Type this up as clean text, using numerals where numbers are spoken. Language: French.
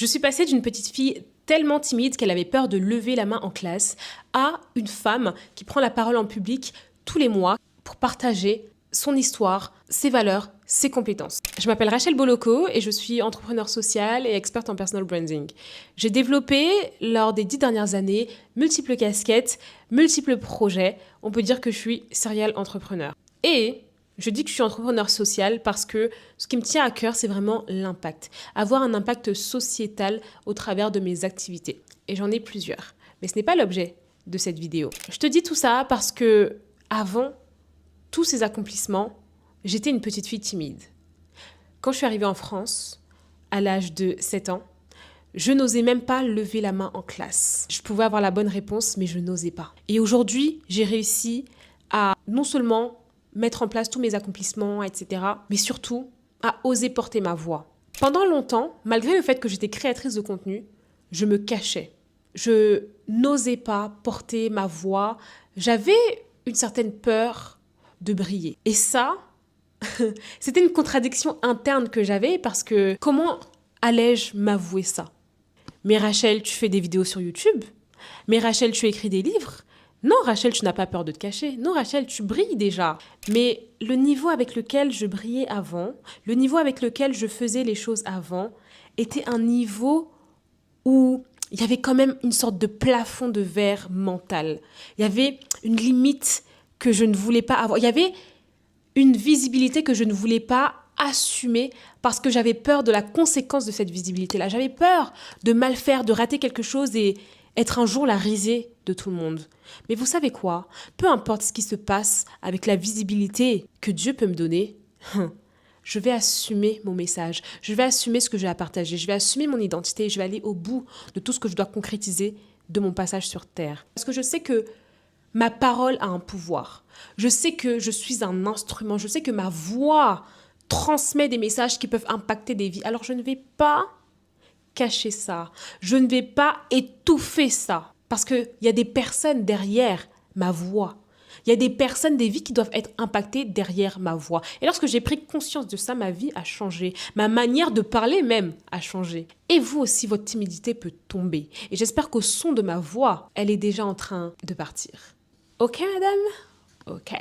Je suis passée d'une petite fille tellement timide qu'elle avait peur de lever la main en classe à une femme qui prend la parole en public tous les mois pour partager son histoire, ses valeurs, ses compétences. Je m'appelle Rachel Boloko et je suis entrepreneur social et experte en personal branding. J'ai développé, lors des 10 dernières années, multiples casquettes, multiples projets. On peut dire que je suis serial entrepreneur. Et je dis que je suis entrepreneur social parce que ce qui me tient à cœur, c'est vraiment l'impact. Avoir un impact sociétal au travers de mes activités. Et j'en ai plusieurs. Mais ce n'est pas l'objet de cette vidéo. Je te dis tout ça parce que avant tous ces accomplissements, j'étais une petite fille timide. Quand je suis arrivée en France, à l'âge de 7 ans, je n'osais même pas lever la main en classe. Je pouvais avoir la bonne réponse, mais je n'osais pas. Et aujourd'hui, j'ai réussi à non seulement mettre en place tous mes accomplissements, etc., mais surtout à oser porter ma voix. Pendant longtemps, malgré le fait que j'étais créatrice de contenu, je me cachais. Je n'osais pas porter ma voix. J'avais une certaine peur de briller. Et ça, c'était une contradiction interne que j'avais parce que comment allais-je m'avouer ça? Mais Rachel, tu fais des vidéos sur YouTube? Mais Rachel, tu écris des livres? Non, Rachel, tu n'as pas peur de te cacher. Non, Rachel, tu brilles déjà. Mais le niveau avec lequel je brillais avant, le niveau avec lequel je faisais les choses avant, était un niveau où il y avait quand même une sorte de plafond de verre mental. Il y avait une limite que je ne voulais pas avoir. Il y avait une visibilité que je ne voulais pas assumer parce que j'avais peur de la conséquence de cette visibilité-là. J'avais peur de mal faire, de rater quelque chose et être un jour la risée de tout le monde. Mais vous savez quoi? Peu importe ce qui se passe avec la visibilité que Dieu peut me donner, je vais assumer mon message, je vais assumer ce que j'ai à partager, je vais assumer mon identité et je vais aller au bout de tout ce que je dois concrétiser de mon passage sur Terre. Parce que je sais que ma parole a un pouvoir. Je sais que je suis un instrument. Je sais que ma voix transmet des messages qui peuvent impacter des vies. Alors je ne vais pas cacher ça. Je ne vais pas étouffer ça. Parce qu'il y a des personnes derrière ma voix. Il y a des personnes, des vies qui doivent être impactées derrière ma voix. Et lorsque j'ai pris conscience de ça, ma vie a changé. Ma manière de parler même a changé. Et vous aussi, votre timidité peut tomber. Et j'espère qu'au son de ma voix, elle est déjà en train de partir. Ok, madame? Ok.